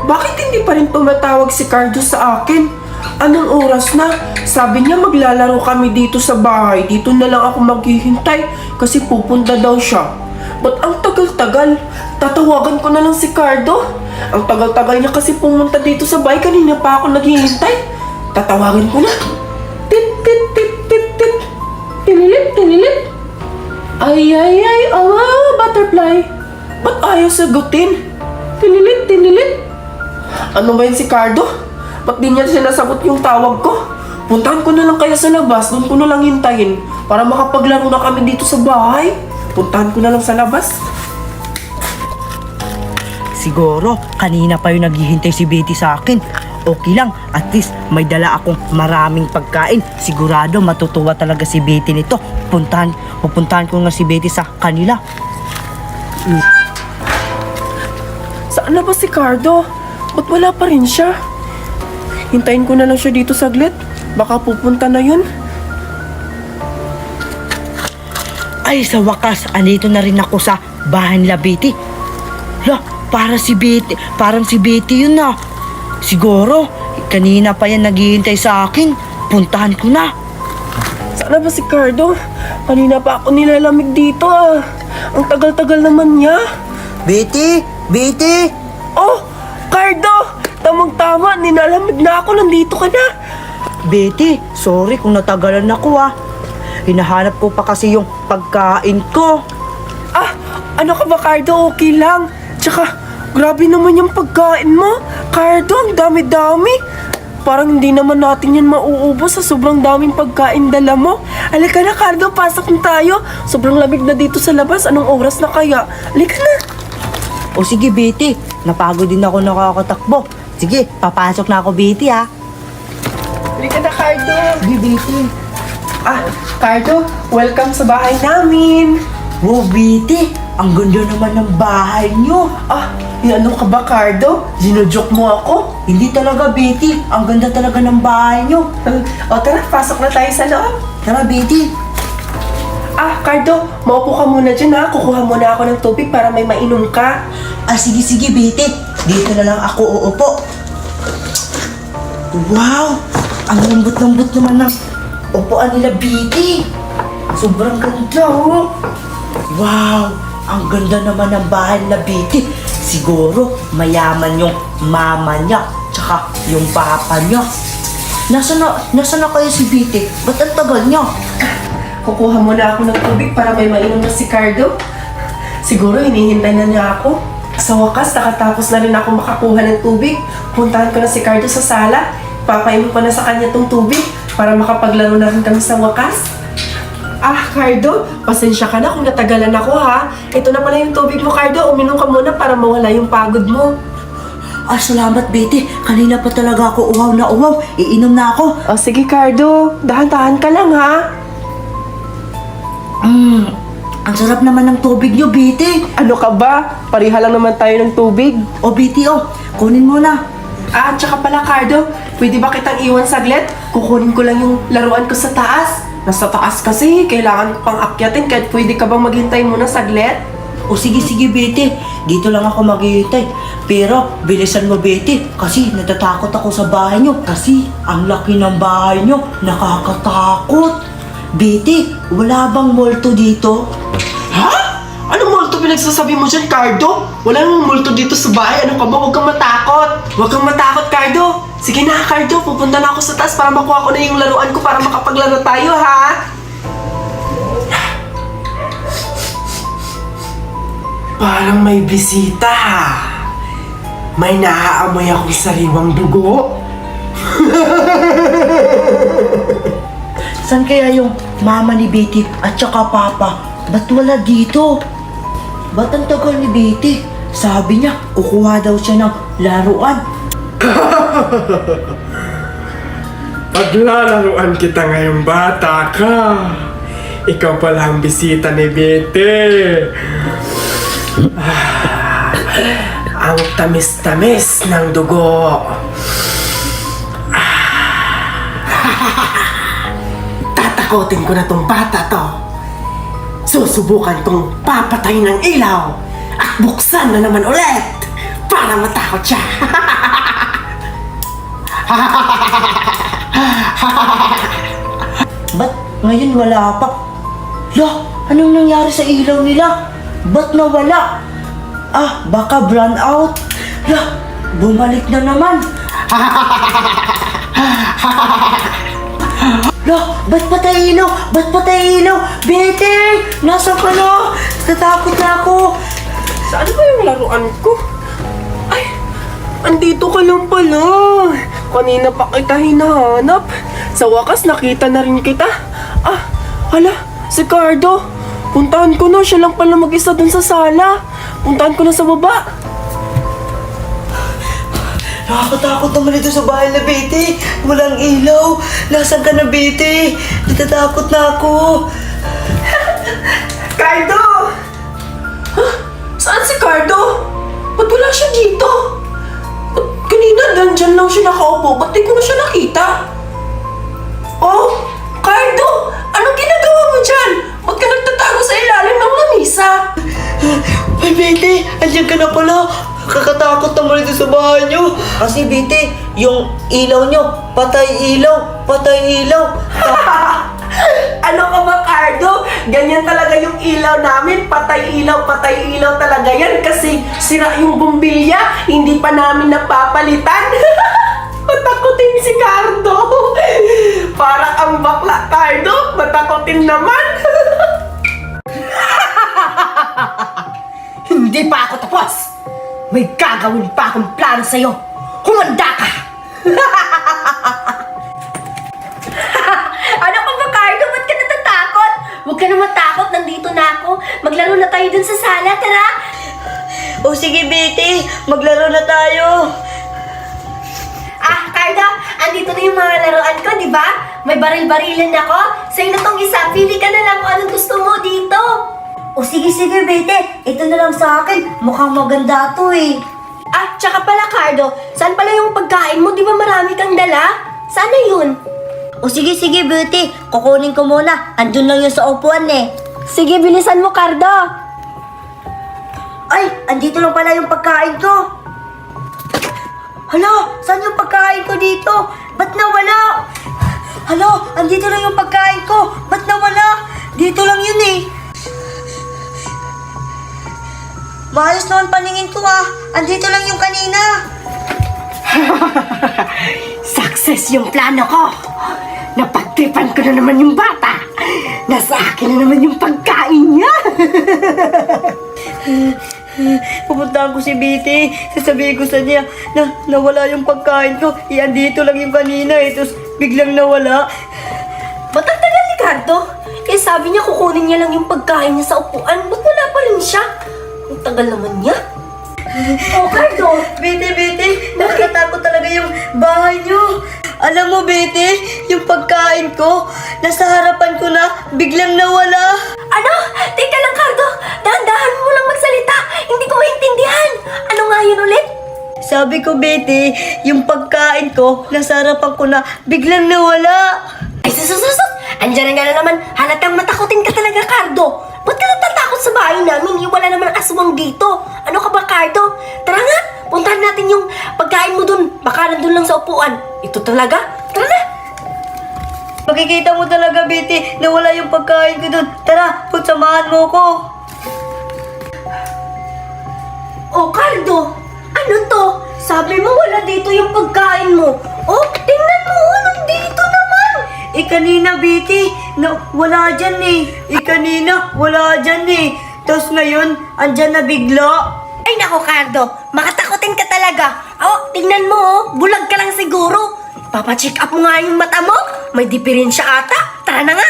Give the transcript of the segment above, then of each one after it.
Bakit hindi pa rin tumatawag si Cardo sa akin? Anong oras na? Sabi niya maglalaro kami dito sa bahay. Dito na lang ako maghihintay kasi pupunta daw siya. Ba't ang tagal-tagal? Tatawagan ko na lang si Cardo. Ang tagal-tagal niya kasi pumunta dito sa bahay. Kanina pa ako naghihintay. Tatawagan ko na. Tit, tit, tit, tit, tit. Tinilit, tinilit. Ay, ay, ay. Butterfly. Ba't ayaw sagutin? Tinilit, tinilit. Ano ba yun si Cardo? Ba't di niya sinasagot yung tawag ko? Puntahan ko na lang kaya sa labas. Doon ko na lang hintayin. Para makapaglaro na kami dito sa bahay. Puntahan ko na lang sa labas. Siguro, kanina pa yung naghihintay si Betty sa akin. Okay lang, at least may dala akong maraming pagkain. Sigurado matutuwa talaga si Betty nito. Pupuntahan ko nga si Betty sa kanila. Saan na ba si Cardo? Ba't wala pa rin siya? Hintayin ko na lang siya dito saglit. Baka pupunta na yun. Ay, sa wakas, andito na rin ako sa bahay nila Betty. La, parang si Betty yun na. Siguro, kanina pa yan naghihintay sa akin. Puntahan ko na. Saan na ba si Cardo? Kanina pa ako nilalamig dito ah. Ang tagal-tagal naman niya. Betty! Betty! Oh! Cardo! Tamang-tama, nilalamig na ako. Nandito ka na. Betty, sorry kung natagalan ako ah. Hinahanap ko pa kasi yung pagkain ko. Ah! Ano ka ba, Cardo? Okay lang. Tsaka, grabe naman yung pagkain mo. Cardo, ang dami-dami. Parang hindi naman natin yan mauubos sa sobrang daming pagkain dala mo. Halika na, Cardo. Pasok na tayo. Sobrang lamig na dito sa labas. Anong oras na kaya? Halika na. O sige Betty, napagod din ako nakakatakbo. Sige, papasok na ako Betty ha. Halika na, Cardo. Sige Betty. Ah, Cardo, welcome sa bahay namin. Wow Betty, ang ganda naman ng bahay niyo. Ah, ano ka ba, Cardo? Ginujoke mo ako? Hindi talaga Betty, ang ganda talaga ng bahay niyo. O tara, pasok na tayo sa loob. Tara Betty. Ah, Cardo, maupo ka muna dyan ha. Kukuha muna ako ng tubig para may mainom ka. Ah sige Betty, dito na lang ako uupo. Wow, ang lambot-lambot naman ng upuan nila Betty. Sobrang ganda oh. Wow, ang ganda naman ng bahay nila Betty. Siguro mayaman yung mama niya, tsaka yung papa niya. Nasaan na kaya si Betty? Ba't ang tagal niya? Kukuha muna ako ng tubig para may mainom na si Cardo. Siguro hinihintay na niya ako. Sa wakas, nakatapos na rin ako makakuha ng tubig. Puntahan ko na si Cardo sa sala. Papainom ko na sa kanya tong tubig para makapaglaro na rin kami sa wakas. Ah, Cardo, pasensya ka na kung natagalan ako ha. Ito na pala yung tubig mo, Cardo. Uminom ka muna para mawala yung pagod mo. Ah, salamat Betty. Kanina pa talaga ako uhaw na uhaw. Iinom na ako. O sige, Cardo. Dahan-dahan ka lang ha. Ang sarap naman ng tubig niyo, Betty. Ano ka ba? Pariha lang naman tayo ng tubig. O Betty, kunin mo na. Ah, tsaka pala, Cardo, pwede ba kitang iwan saglit? Kukunin ko lang yung laruan ko sa taas. Nasa taas kasi, kailangan ko pang akyatin, kahit pwede ka bang maghintay muna saglit? O sige, Betty. Dito lang ako maghihintay. Pero, bilisan mo, Betty. Kasi natatakot ako sa bahay niyo. Kasi, ang laki ng bahay niyo. Nakakatakot. Betty, wala bang multo dito? Ha? Anong multo pinagsasabi mo dyan, Cardo? Wala namang multo dito sa bahay. Ano ka ba? Huwag kang matakot. Huwag kang matakot, Cardo. Sige na, Cardo. Pupunta na ako sa taas para makuha ko na yung laruan ko para makapaglaro tayo, ha? Parang may bisita. May naaamoy akong sariwang dugo. Saan kaya yung mama ni Betty at saka papa? Ba't wala dito? Ba't ang tagal ni Betty? Sabi niya, kukuha daw siya ng laruan. Paglalaruan kita ngayong bata ka. Ikaw pala ang bisita ni Betty. Ang tamis-tamis ng dugo. Tatakotin ko na tong bata to. Susubukan tong papatay ng ilaw at buksan na naman ulit para para matakot siya. Ba't ngayon wala pa? Lah, anong nangyari sa ilaw nila? Ba't nawala? Ah, baka brown out. Lah, bumalik na naman. Lah, ba't patay ilaw? Ba't patay ilaw? Betty! Nasaan ka na? Natatakot na ako. Saan ba yung laruan ko? Ay, andito ka lang pala. Kanina pa kita hinahanap. Sa wakas, nakita na rin kita. Ah, hala, si Cardo. Puntahan ko na, siya lang pala mag-isa dun sa sala. Puntahan ko na sa baba. Nakakatakot naman ito sa bahay na, Betty. Walang ilaw. Nasaan ka na, Betty? Natatakot na ako. Cardo! Huh? Saan si Cardo? Ba't wala siya dito? Ba't kanina nandyan lang siya nakaupo? Ba't di ko na siya nakita? Oh, Cardo! Anong ginagawa mo dyan? Ba't ka nagtatago sa ilalim ng lamisa? Ay, Betty! Andiyan ka na pala. Kakatakot naman ito sa bahay niyo. Kasi, Betty, yung ilaw niyo, patay ilaw, patay ilaw. Ano ka ba, Cardo? Ganyan talaga yung ilaw namin. Patay ilaw talaga yan. Kasi sira yung bumbilya. Hindi pa namin napapalitan. Matakotin si Cardo. Parang ang bakla, Cardo. Matakotin naman. Hindi pa ako tapos. May gagawin pa akong plano sa'yo. Humanda ka! Ano ka ba, Cardo? Ba't ka natatakot? Huwag ka na matakot. Nandito na ako. Maglaro na tayo dun sa sala. Tara! O sige, Betty. Maglaro na tayo. Ah, Cardo, andito na yung mga laruan ko, di ba? May baril-barilan ako. Sa'yo na tong isa. Pili ka na lang kung anong gusto mo dito. O sige, Betty. Ito na lang sa akin. Mukhang maganda to eh. Ah, tsaka pala, Cardo. Saan pala yung pagkain mo? Di ba marami kang dala? Sana yun. O sige, Betty. Kukunin ko muna. Andun lang yun sa upuan eh. Sige, bilisan mo, Cardo. Ay, andito lang pala yung pagkain ko. Hala, saan yung pagkain ko dito? Ba't nawala? Hala, andito lang yung pagkain ko. Ba't nawala? Dito lang yun eh. Maayos naman paningin ko ah. Andito lang yung kanina. Success yung plano ko. Napagtripan ko na naman yung bata. Nasa akin na naman yung pagkain niya. Pupuntahan ko si Betty. Sasabihin ko sa niya na nawala yung pagkain ko. Andito lang yung kanina eh. Tapos biglang nawala. Ba't ang tagal ni Cardo? Eh sabi niya kukunin niya lang yung pagkain niya sa upuan. Ba't wala pa rin siya? Ang tagal naman niya. Oh, Cardo! Betty, nakakatakot talaga yung bahay niyo. Alam mo, Betty, yung pagkain ko, nasa harapan ko na, biglang nawala. Ano? Teka lang, Cardo! Dahan-dahan mo lang magsalita! Hindi ko maintindihan! Ano nga yun ulit? Sabi ko, Betty, yung pagkain ko, nasa harapan ko na, biglang nawala. Ay, susususut! Andiyan na naman, halatang matakotin ka talaga, Cardo! Ba't ka natatakot sa bahay namin? Wala naman aswang dito. Ano ka ba, Cardo? Tara nga, puntahan natin yung pagkain mo dun. Baka nandun lang sa upuan. Ito talaga? Tara na! Makikita mo talaga, Betty, nawala yung pagkain ko dun. Tara, samahan mo ko. Oh, Cardo! Ano to? Sabi mo wala dito yung pagkain mo. Oh, tingnan mo! Nandito naman! Kanina, Betty, wala dyan eh. Kanina, wala dyan eh. Tapos ngayon, andyan na bigla. Ay nako, Cardo! Makatakotin ka talaga! Oh, tingnan mo oh! Bulag ka lang siguro! Papacheck up mo nga yung mata mo! May diferensya ata! Tara na nga!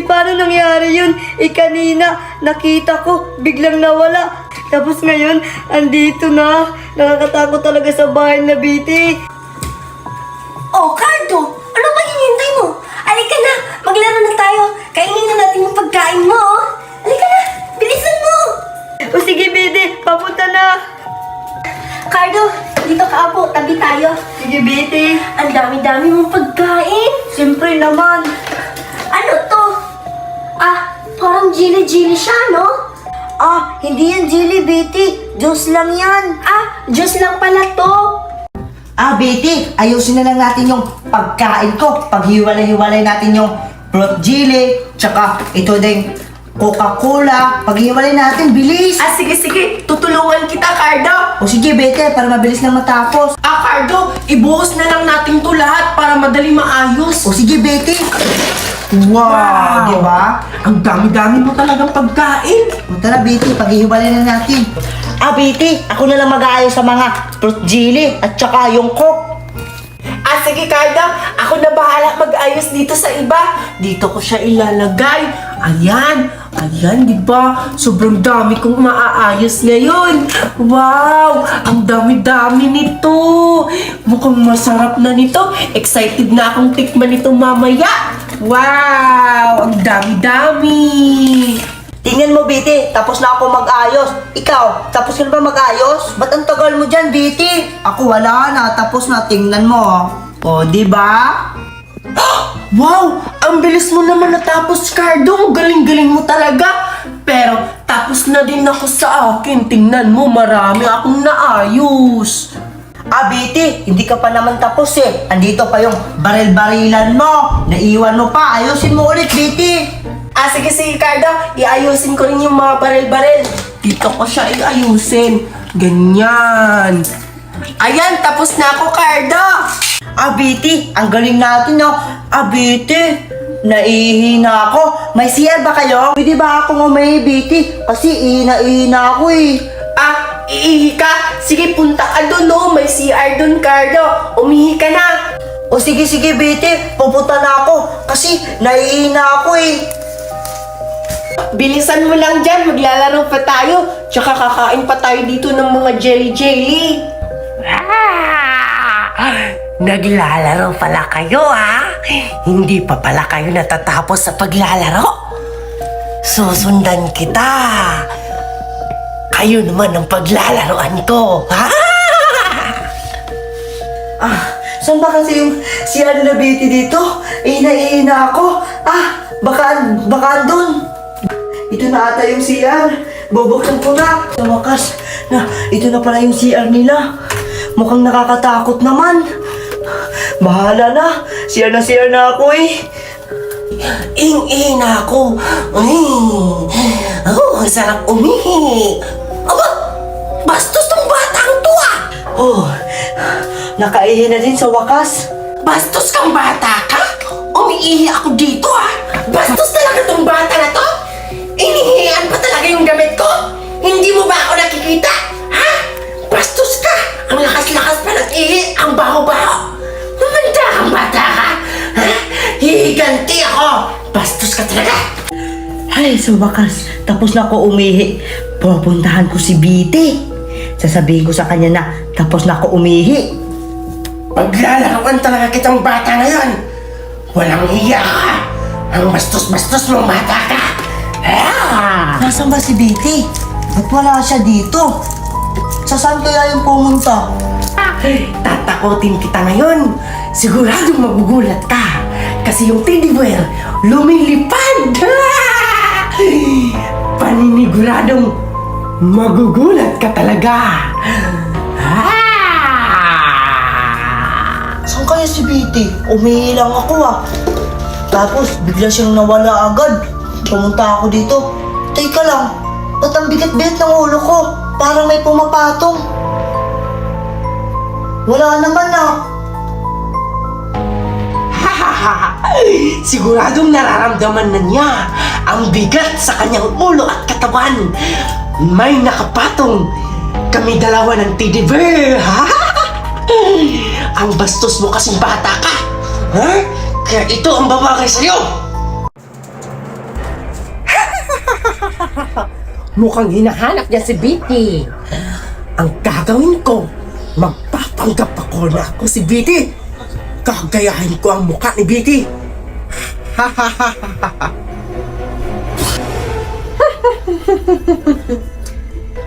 Paano nangyari yun? Kanina, nakita ko, biglang nawala. Tapos ngayon, andito na. Nakakatakot talaga sa bahay na, Betty. Oh, Cardo! Ano ba hinihintay mo? Alika na! Maglaro na tayo! Kainin na natin yung pagkain mo oh! Alika na! Bilisan mo! O sige, Betty, papunta na. Cardo, dito ka po, tabi tayo. Sige, Betty. Ang dami-dami mong pagkain. Siyempre naman. Ano to? Ah, parang jelly-jelly siya, no? Hindi yan jelly, Betty. Diyos lang yan. Ah, Diyos lang pala to. Ah, Betty, ayusin na lang natin yung pagkain ko. Paghiwalay-hiwalay natin yung fruit jelly, tsaka ito din Coca-Cola. Paghiwalay natin, bilis! Ah, sige, tutulungan kita, Cardo. O sige, Betty, para mabilis na matapos. Ah, Cardo, ibuhos na lang natin to lahat para madali maayos. O sige, Betty. Wow! Di ba? Ang dami-dami mo talagang pagkain. O tara, Betty, paghihiwalay na natin. Ah, Betty, ako na lang mag-aayos sa mga fruit jelly at tsaka yung Coke. Ah, sige, Cardo. Ako na bahala mag-ayos dito sa iba. Dito ko siya ilalagay. Ayan. Ayan, di ba? Sobrang dami kong maaayos ngayon. Wow! Ang dami-dami nito. Mukhang masarap na nito. Excited na akong tikman nito mamaya. Wow! Ang dami-dami. Tingnan mo, Betty, tapos na ako mag-ayos. Ikaw, tapos ka na ba mag-ayos? Ba't ang tagal mo dyan, Betty? Ako wala na, tapos na, tingnan mo. O, di ba? Wow! Ang bilis mo naman natapos, Cardo. Ang galing-galing mo talaga. Pero tapos na din ako sa akin. Tingnan mo, marami akong naayos. Ah, Betty, hindi ka pa naman tapos eh. Andito pa yung baril-barilan mo. Naiwan mo pa, ayusin mo ulit, Betty. Ah, sige, Cardo. Iayusin ko rin yung mga baril-baril. Dito ko siya iayusin. Ganyan. Ayan, tapos na ako, Cardo. Ah, Betty, ang galing natin, no? Ah, Betty, naihina ako. May CR ba kayo? Pwede ba akong umahi, Betty? Kasi ihina ako eh. Ah, iihi ka? Sige, punta ka doon, no? May CR doon, Cardo. Umihi ka na. O sige, Betty, pupunta na ako. Kasi naihina ako eh. Bilisan mo lang dyan, maglalaro pa tayo. Tsaka kakain pa tayo dito ng mga jelly. Naglalaro pala kayo, ha? Hindi pa pala kayo natatapos sa paglalaro. Susundan kita. Kayo naman ang paglalaroan ko, ha? Ah, saan ba kasi yung CR na Betty dito? Ihina ako. Ah, baka doon. Ito na ata yung CR. Bubuksan ko na. Sa wakas, ito na pala yung CR nila. Mukhang nakakatakot naman. Bahala na. CR na ako eh. Ing-ing ako. Ay, ang sarap umihi. Aba, bastos tong batang to, ah. Oh, nakaihi na din sa wakas. Bastos kang bata ka? Umiihi ako dito, ah. Bastos talaga tong bata na to. Inihian pa talaga yung damit ko? Hindi mo ba ako nakikita? Ha? Bastos ka! Ang lakas-lakas pa ng ihi! Ang baho-baho! Mamanda kang bata ka! Ha? Hihiganti ako! Bastos ka talaga! Ay, sa wakas, tapos na ako umihi. Pupuntahan ko si Betty. Sasabihin ko sa kanya na tapos na ako umihi. Paglalaroan talaga kitang bata ngayon! Walang iya ka! Ang bastos-bastos mong bata ka! Ah! Nasaan ba si Betty? Ba't wala siya dito? Sa saan kaya yung pumunta? Tatakotin kita ngayon. Siguradong magugulat ka. Kasi yung teddy bear, lumilipad. Paniniguradong magugulat ka talaga. Saan kaya si Betty? Umihi lang ako ah. Tapos bigla siyang nawala agad. Pumunta ako dito. Teka lang, ba't ang bigat-bigat ng ulo ko? Parang may pumapatong. Wala naman ah. Siguradong nararamdaman na niya ang bigat sa kanyang ulo at katawan. May nakapatong kami dalawa ng teddy bear. Ang bastos mo kasing bata ka. Ha? Kaya ito ang babagay sa'yo. Mukhang hinahanap niya si Betty. Ang gagawin ko, magpapanggap ako na ako si Betty. Gagayahin ko ang mukha ni Betty.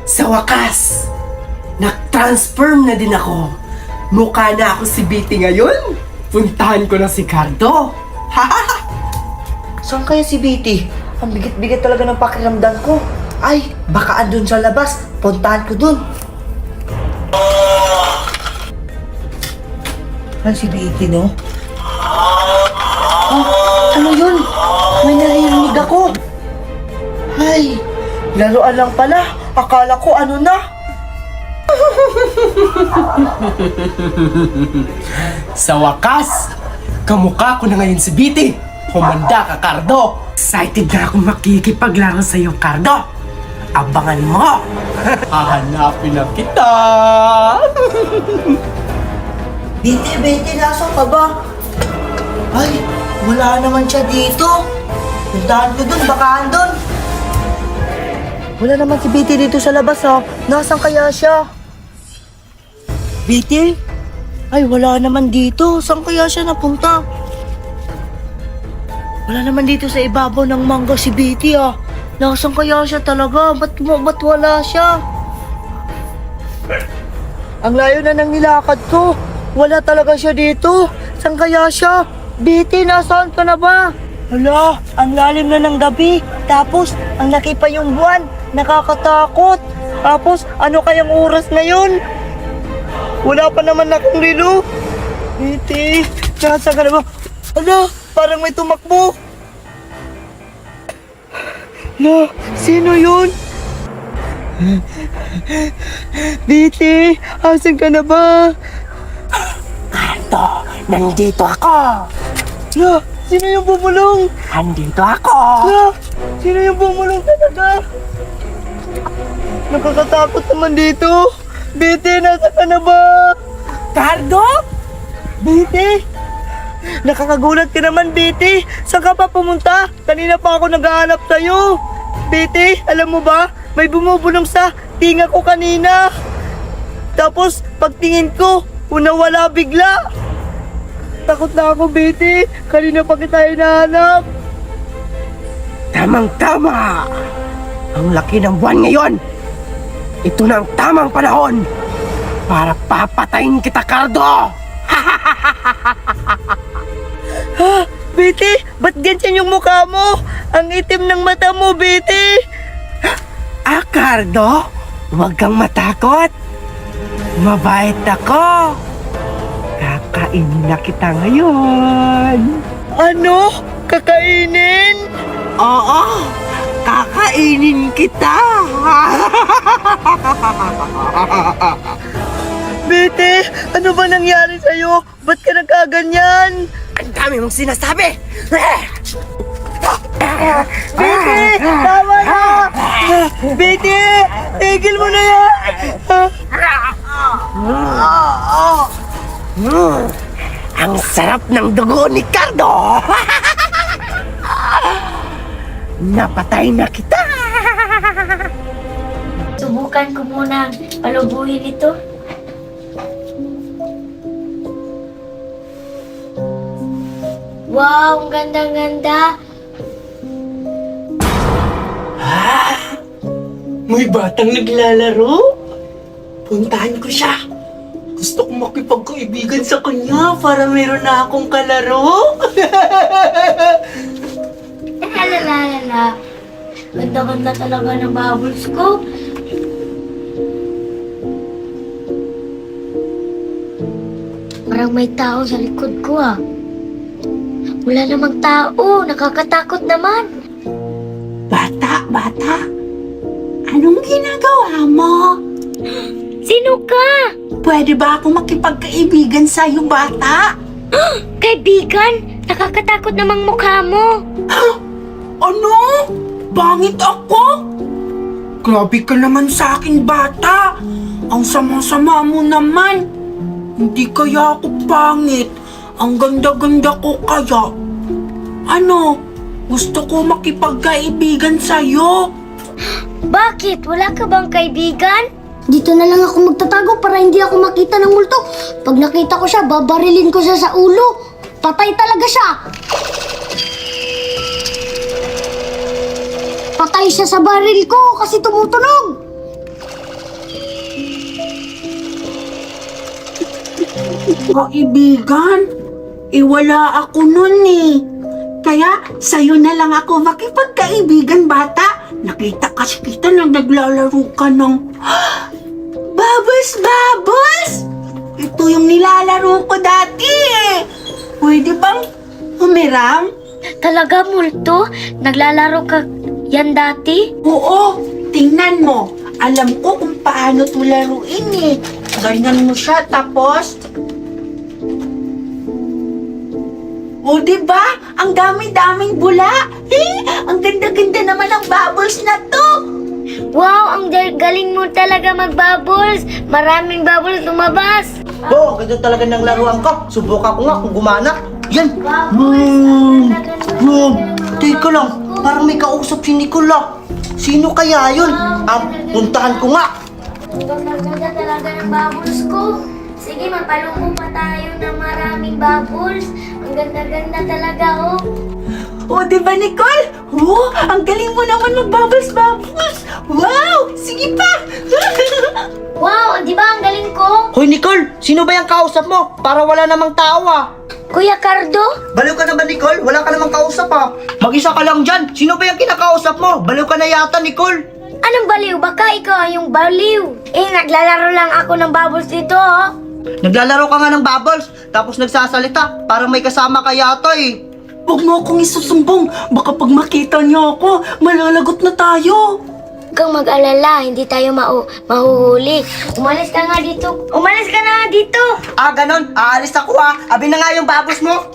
Sa wakas, nag-transform na din ako. Mukha na ako si Betty ngayon. Puntahan ko na si Cardo. Saan kaya si Betty? Ang bigat-bigat talaga ng pakiramdam ko. Ay, baka andun sa labas. Puntahan ko dun. Si Betty, no? Ano yun? May naririnig ako. Ay, laruan lang pala. Akala ko ano na. Sa wakas, kamukha ko na ngayon si Betty. Humanda ka, Cardo. Excited na akong makikipaglaro sa iyo, Cardo. Abangan mo. Hahanapin na kita. Betty, nasaan ka ba? Ay, wala naman siya dito. Puntahan ko dun, baka andun. Wala naman si Betty dito sa labas, ha? Nasaan kaya siya? Betty? Ay, wala naman dito. Saan kaya siya napunta? Wala naman dito sa ibabaw ng mangga si Betty, ha? Nasaan kaya siya talaga? Ba't wala siya? Ang layo na ng nilakad ko. Wala talaga siya dito. Saan kaya siya? Betty, nasaan ka na ba? Hala, ang lalim na ng gabi. Tapos, ang laki pa yung buwan. Nakakatakot. Tapos, ano kayang oras ngayon? Wala pa naman akong relo. Betty, nasaan ka na ba? Hala, parang may tumakbo. Hala, sino yun? Betty, asan ka na ba? Cardo, nandito ako. Hala, sino yung bumulong? Andito ako. Hala, sino yung bumulong talaga? Nakakatakot naman dito. Betty, nasa ka na ba? Cardo? Betty? Nakakagulat ka naman, Betty. Saan ka pa pumunta? Kanina pa ako naghahanap sa'yo. Betty, alam mo ba? May bumubulong sa tinga ko kanina. Tapos, pagtingin ko, nawala bigla. Takot na ako, Betty. Kanina pa kita hinahanap. Tamang-tama. Ang laki ng buwan ngayon. Ito na ang tamang panahon para papatayin kita, Cardo. Ha? Betty, ba't ganyan yung mukha mo? Ang itim ng mata mo, Betty. Cardo, huwag kang matakot. Mabait ako. Kakainin na kita ngayon. Ano? Kakainin? Oo, kakainin kita. Betty, ano ba nangyari sa'yo? Ba't ka nagkaganyan? Ang dami mong sinasabi. Betty, tama na! Betty, tigil mo na yan! Ang sarap ng dugo ni Cardo. Napatay na kita. Subukan ko muna palubuhin ito. Wow, ang ganda-ganda. May batang naglalaro. Puntahan ko siya. Gusto kong makipagkaibigan sa kanya para meron na akong kalaro. Lalalala. Ganda-ganda talaga ng bubbles ko. Parang may tao sa likod ko ah. Wala namang tao. Nakakatakot naman. Bata, anong ginagawa mo? Sino ka? Pwede ba ako makipagkaibigan sa'yo, bata? Kaibigan? Nakakatakot namang mukha mo. Ano? Bangit ako? Grabe ka naman sa akin, bata. Ang sama-sama mo naman. Hindi kaya ako pangit. Ang ganda-ganda ko kaya. Ano? Gusto ko makipagkaibigan sa'yo. Bakit? Wala ka bang kaibigan? Dito na lang ako magtatago para hindi ako makita ng multo. Pag nakita ko siya, babarilin ko siya sa ulo. Patay talaga siya. Patay siya sa baril ko kasi tumutunog. Kaibigan, wala ako nun eh. Kaya sa'yo na lang ako makipagkaibigan, bata. nakita kasi kita nang naglalaro ka ng Bubbles, Bubbles! Ito yung nilalaro ko dati eh. Pwede bang humiram? Talaga, Multo? Naglalaro ka yan dati? Oo, tingnan mo. Alam ko kung paano ito laruin eh. Ganyan mo siya, tapos... O, diba? Ang dami-daming bula. Ang ganda-ganda naman ng bubbles na to. Wow, ang galing mo talaga mag-bubbles. Maraming bubbles lumabas. Bo, ganda talaga ng laruan ko. Subukan ko nga kung gumana. Yan. Teka lang. Parang may kausap si Nicola. Sino kaya yun? Puntahan ko nga. Ang ganda talaga ng bubbles ko. Sige, magpalungkong pa tayo ng maraming bubbles. Ang ganda-ganda talaga, oh. O, diba, Nicole? Oh, ang galing mo naman mag-bubbles, bubbles. Wow, sige pa. Wow, di ba ang galing ko? Hoy Nicole, sino ba yung kausap mo? Para wala namang tao ah. Kuya Cardo? Baliw ka na ba Nicole? Wala ka namang kausap ah. Mag-isa ka lang dyan. Sino ba yung kinakausap mo? Baliw ka na yata Nicole. Anong baliw? Baka ikaw yung baliw. Eh, naglalaro lang ako ng bubbles dito, oh. Naglalaro ka nga ng bubbles, tapos nagsasalita. Parang may kasama ka yata eh. Huwag mo akong isusumbong. Baka pag makita niya ako, malalagot na tayo. Huwag kang mag-alala, hindi tayo mahuhuli. Umalis ka nga dito. Umalis ka na nga dito. Ah, ganon. Aalis ako ah. Abi na nga yung bubbles mo.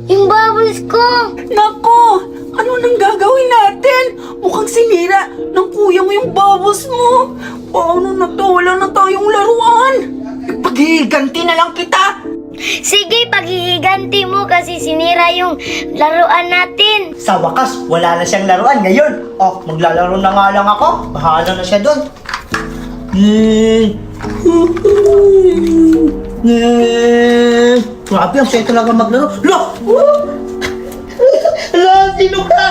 Yung bubbles ko. Nako, ano nang gagawin natin? Mukhang sinira ng kuya mo yung bubbles mo. Paano na to? Wala na tayong laruan. Ipaghiganti na lang kita. Sige, paghihiganti mo kasi sinira yung laruan natin. Sa wakas, wala na siyang laruan ngayon. Oh, maglalaro na nga lang ako. Bahala na siya doon. Grabe, ang saya talaga maglaro. Lo! Lo, sino ka?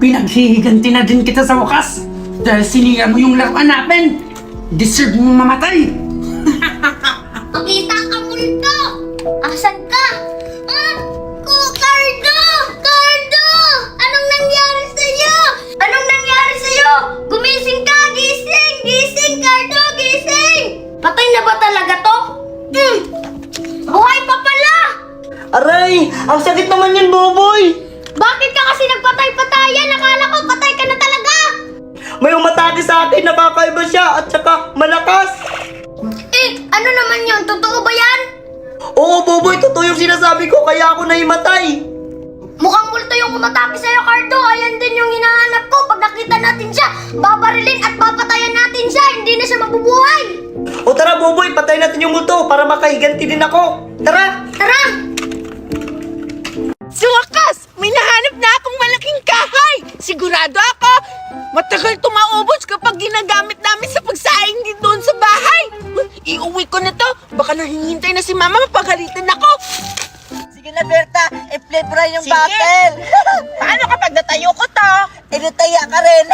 Pinaghihiganti na din kita sa wakas. Dahil sinira mo yung laruan natin. Deserve mo mamatay. Makita ka, Multo! Asan ka? Cardo! Cardo! Anong nangyari sa'yo? Anong nangyari sa'yo? Gumising ka! Gising! Gising, Cardo! Gising! Patay na ba talaga to? Buhay pa pala! Aray! Ang sakit naman yan, Boboy! Bakit ka kasi nagpatay-patayan? Akala ko patay ka na talaga! May umatake sa akin, nakakaiba siya at saka malakas! Ano naman yun? Totoo ba yan? Oo, Boboy, totoo yung sinasabi ko, kaya ako nahimatay! Mukhang multo yung umatake sa'yo, Cardo. Ayan din yung hinahanap ko. Pag nakita natin siya, babarilin at papatayan natin siya. Hindi na siya mabubuhay. O tara, Boboy, patay natin yung multo para makahiganti din ako! Tara! Tara! Sa wakas, may nahanap na akong malaking kahoy. Sigurado ako, matagal ito maubos kapag ginagamit namin sa pagsaing din doon sa bahay. Iuwi ko na to. Baka nahihintay na si Mama, mapagalitan ako. Sige na, Berta, i-play mo rin yung battle! Paano kapag natayo ko to? Tinataya ka rin!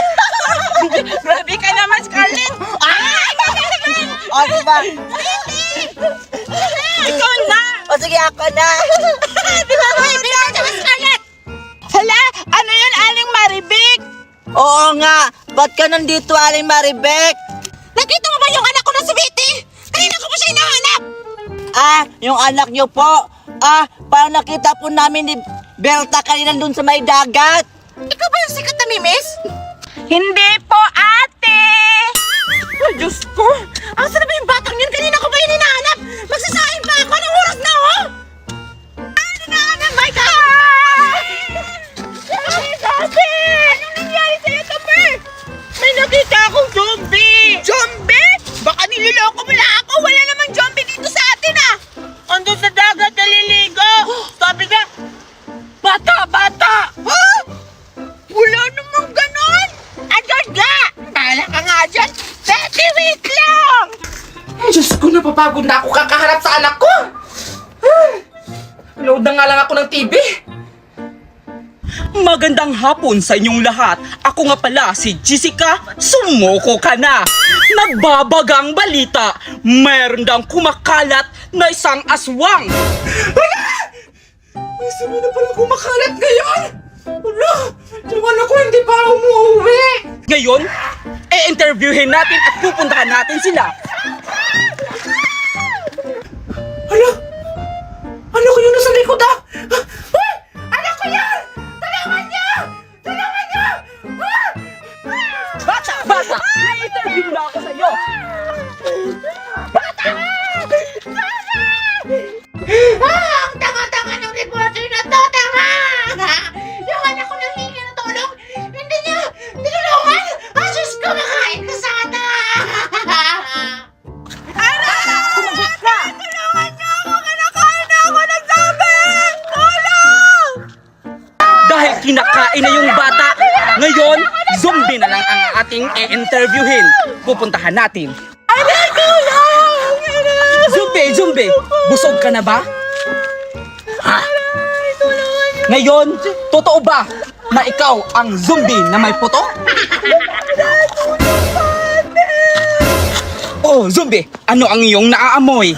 Grabe ka naman, Scarlett. O, diba? Ikaw na. O, sige, ako na! Scarlett. Hala, ano yun, Aling Maribik? Oo nga! Ba't ka nandito, Aling Maribek? Nakita mo ba yung anak ko na si Betty? Kanina ko pa siya hinahanap. Ah, yung anak niyo po. Ah, parang nakita po namin ni Berta kanina dun sa may dagat. Ikaw ba yung sikat na mimis? Hindi po, ate! Ay, Diyos ko! Asa na ba yung batang yun? Kanina ko ba yun hinahanap? Magsasahin pa ako! Anong oras na, oh? Ano na? My God! Ay, Dati! Anong nangyari sa'yo, Topper? May nakita akong zombie! Zombie? Baka niloloko mo lang ako! Wala namang zombie dito sa atin, ah! Andun sa dagat, naliligo! Sabi nga, bata! Huh? Wala namang ganon! Andun nga! Tala ka nga dyan! Betty, wait lang! Diyos ko, napapagod na ako kakaharap sa anak ko. Load na nga lang ako ng TV. Magandang hapon sa inyong lahat. Ako nga pala si Jessica. Sumuko ka na. Nagbabagang balita. Meron daw kumakalat na isang aswang. May sabi na pala kumakalat ngayon! Wala! Diwan ako hindi pa umuwi! Ngayon, i-interviewin natin at pupuntahan natin sila. Hala! Ano ko yun nasa likod ah? Uy! Ano ko yan? Tulungan niyo! Tulungan niyo! Bata! Bata! I-interview na ako sa'yo. Ang tanga-tanga ng reporter na to, tanga! Yung anak ko nanghingi ng tulong, hindi niya tinulungan! Asus ko, makain ka sana! Sumagot ka! Tulungan niyo ako! Kinakain na ako ng sabi! Tulong! Dahil kinakain na yung bata, ngayon, zombie na lang ang ating i-interviewin. Pupuntahan natin. Zombie! Busog ka na ba? Ha? Ngayon, totoo ba na ikaw ang zombie na may puto? Oh, zombie! Ano ang iyong naaamoy?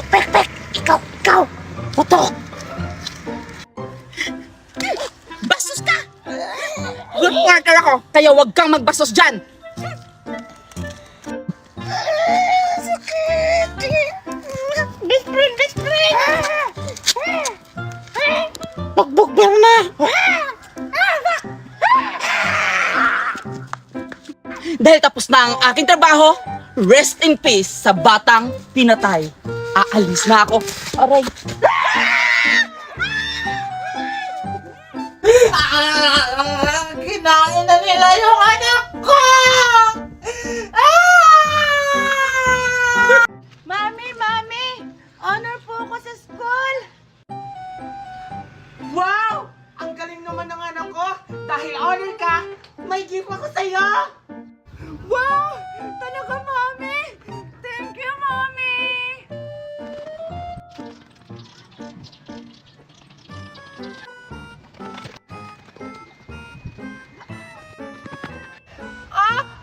Pek! Ikaw! Putok! Bastos ka! Good worker ako, kaya wag kang magbastos dyan! Best friend! Bugbog na! Dahil tapos na ang aking trabaho, rest in peace sa batang pinatay. Aalis na ako. Aray. Kinain na nila yung anak ko! Mami! Honor po ako sa school! Wow! Ang galing naman ng anak ko! Dahil honor ka, may gift ako sa'yo! Wow! Talaga, Mami! Thank you, Mami!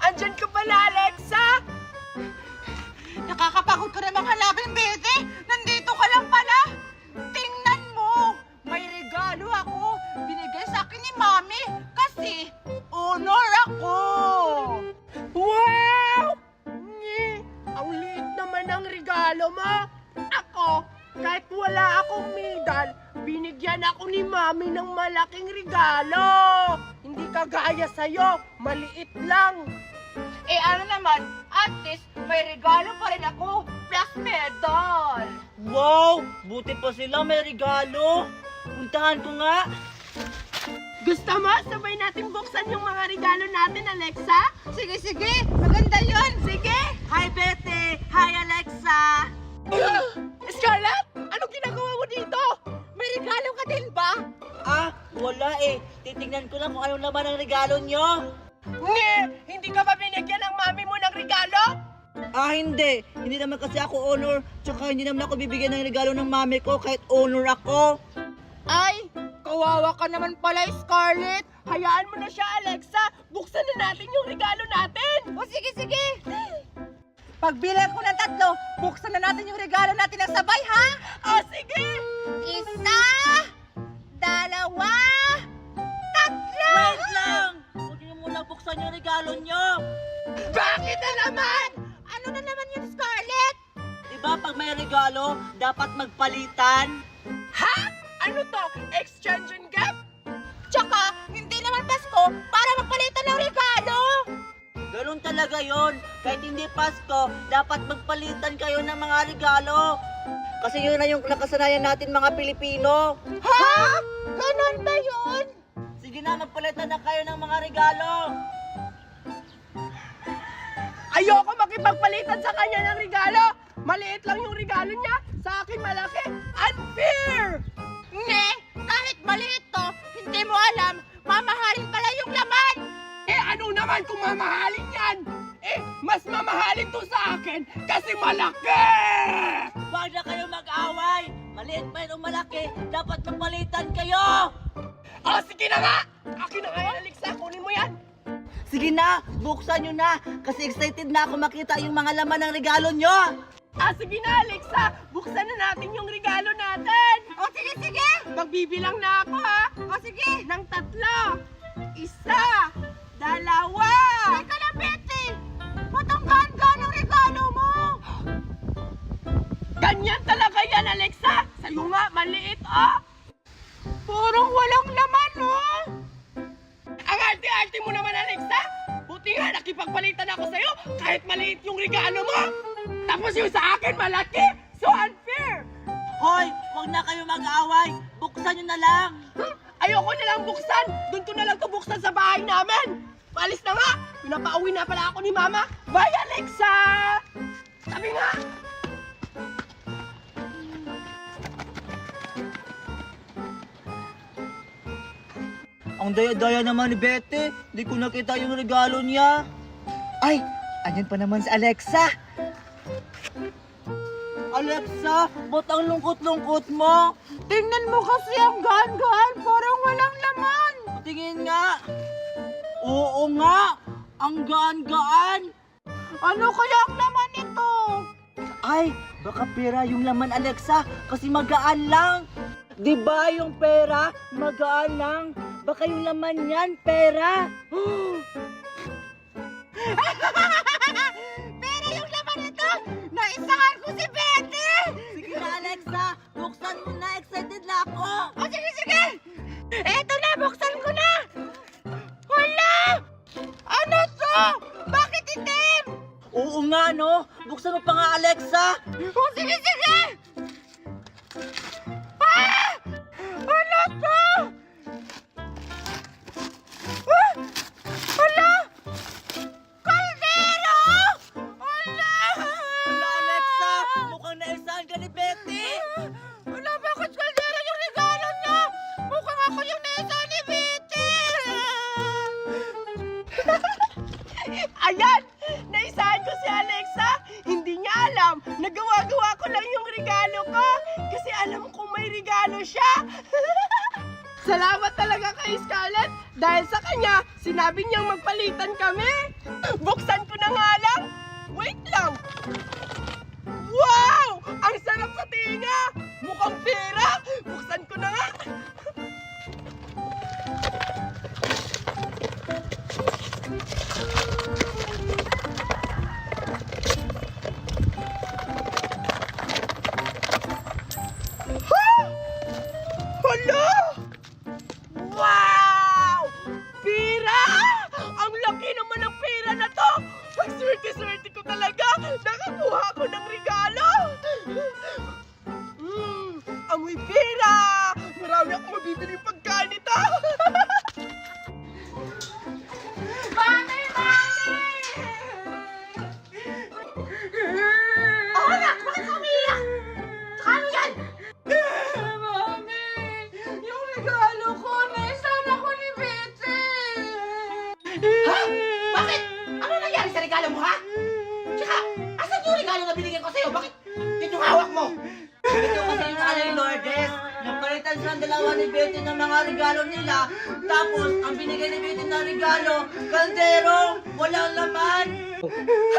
Andyan ka pala, Alexa! Nakakapagod ko na mga labing bete! Nandito ka lang pala! Tingnan mo! May regalo ako! Binigay sa akin ni Mami kasi honor ako! Wow! Ang liit naman ng regalo mo! Ako, kahit wala akong medal, binigyan ako ni Mami ng malaking regalo! Hindi kagaya sa'yo, maliit lang! Eh ano naman, at least may regalo pa rin ako, plus medal! Wow! Buti pa sila may regalo. Puntahan ko nga. Gusto mo? Sabay natin buksan yung mga regalo natin, Alexa? Sige! Maganda yon. Sige! Hi, Bete! Hi, Alexa! Scarlett, anong ginagawa mo dito? May regalo ka din ba? Ah, wala eh. Titignan ko lang kung anong laman ng regalo nyo. Hindi ka ba binigyan ng mami mo ng regalo? Ah, hindi. Hindi naman kasi ako honor. Tsaka hindi naman ako bibigyan ng regalo ng mami ko kahit honor ako. Ay, kawawa ka naman pala, Scarlett. Hayaan mo na siya, Alexa. Buksan na natin yung regalo natin. O sige! Pagbilang ko ng 3, buksan na natin yung regalo natin ng sabay, ha? Sige! 1, 2, 3! Wait lang! Huwag niyo muna buksan yung regalo nyo. Bakit na naman? Ano na naman yun, Scarlett? Diba pag may regalo, dapat magpalitan? Ha? Ano to? Exchange and gift? Tsaka, hindi naman Pasko para magpalitan ng regalo! Ganun talaga yon. Kahit hindi Pasko, dapat magpalitan kayo ng mga regalo. Kasi yun na yung nakasanayan natin mga Pilipino. Ha? Ganon ba yun? Sige na, magpalitan na kayo ng mga regalo. Ayoko makipagpalitan sa kanya ng regalo. Maliit lang yung regalo niya. Sa akin malaki. Unfair! Kahit maliit to, hindi mo alam, mamahalin pala yung laman! Ano naman kung mamahalin yan? Mas mamahalin to sa akin kasi malaki! Huwag na kayo mag-away. Maliit pa yun o malaki, dapat magpalitan. Nasaan kayo? Oh, sige na nga! Akin na nga yan, Alexa. Kunin mo yan. Sige na, buksan nyo na. Kasi excited na ako makita yung mga laman ng regalo nyo. Ah, sige na, Alexa. Buksan na natin yung regalo natin. O, sige, sige. Magbibilang na ako, ha? O, sige. Ng 3. 1, 2. Teka lang, Betty. Ba't ang gaan-gaan ang regalo mo? Ganyan talaga yan, Alexa. Sa'yo nga, maliit, oh. Parang walang laman, oh. Ang arte-arte mo naman, Alexa. Buti nga, nakipagpalitan ako sa'yo kahit maliit yung regalo mo. Tapos yung sa akin, malaki. So unfair. Hoy, huwag na kayo mag-aaway. Buksan nyo na lang. Ayoko na lang buksan. Doon ko na lang to buksan sa bahay namin. Paalis na nga. Pinapauwi na pala ako ni Mama. Bye, Alexa! Sabi nga. Ang daya-daya naman ni Betty. Di ko nakita yung regalo niya. Ay, andyan pa naman si Alexa. Alexa, ba't ang lungkot-lungkot mo? Tingnan mo kasi ang gaan-gaan, parang walang laman. Tingin nga. Oo nga, ang gaan-gaan. Ano kaya ang laman nito? Ay, baka pera yung laman, Alexa, kasi magaan lang. Di ba yung pera, magaan lang? Baka yung laman yan, pera. Pero yung laman nito, naisahan ko si Betty! Sige na, Alexa, buksan mo na, excited na ako. O sige, sige! Eto na, buksan ko na! Hala! Ano to? Bakit itim? Oo nga, no? Buksan mo pa nga, Alexa. O sige, sige! Ah! Ano to? Ah! Hala! Kaldero! Hala! Wala, Alexa, mukhang naisahan ka ni Betty. Wala, bakit kaldero yung regalo niya? Mukhang ako yung nesa ni Betty! Ayan! Naisahan ko si Alexa. Hindi niya alam. Nagawa-gawa ko lang yung regalo ko. Kasi alam kong may regalo siya. Salamat talaga kay Scarlett. Dahil sa kanya, sinabi niyang magpalitan kami. Buksan ko na nga lang. Wait lang. Wow! Ang sarap sa tinga. Mukhang pera. Buksan ko na nga. Hala! Wow! Pera! Ang laki naman ng pera na to! Ang swerte-swerte ko talaga! Nakakuha ko ng regalo! Amoy pera! Marami akong mabibiling pagkain nito! Mami! Mami! Oh, anak! Bakit ka umiiyak? Ano yan? Mami! Yung regalo ko, naisan ako ni Betty! Ha? Bakit? Ano nangyari sa regalo mo, ha? Tsaka, asan yung regalo na binigyan ko sa'yo? Bakit yun yung hawak mo? Ito kasi yung ano ni Lourdes. Napalitan silang dalawa ni Betty ng mga regalo nila. Tapos, ang binigay ni Betty na regalo, kaldero, walang laman.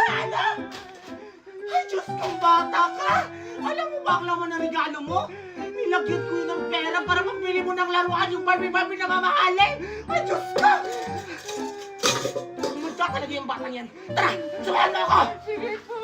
Ano? Ay, Diyos kong bata ka! Alam mo ba ang laman ng regalo mo? Nilagyan ko yun ng pera para mabili mo ng laruan yung Barbie-Barbie na mamahalin! Ay, Diyos ka! Magka talaga yung batang yan! Tara! Sumahan mo ako! Sige po!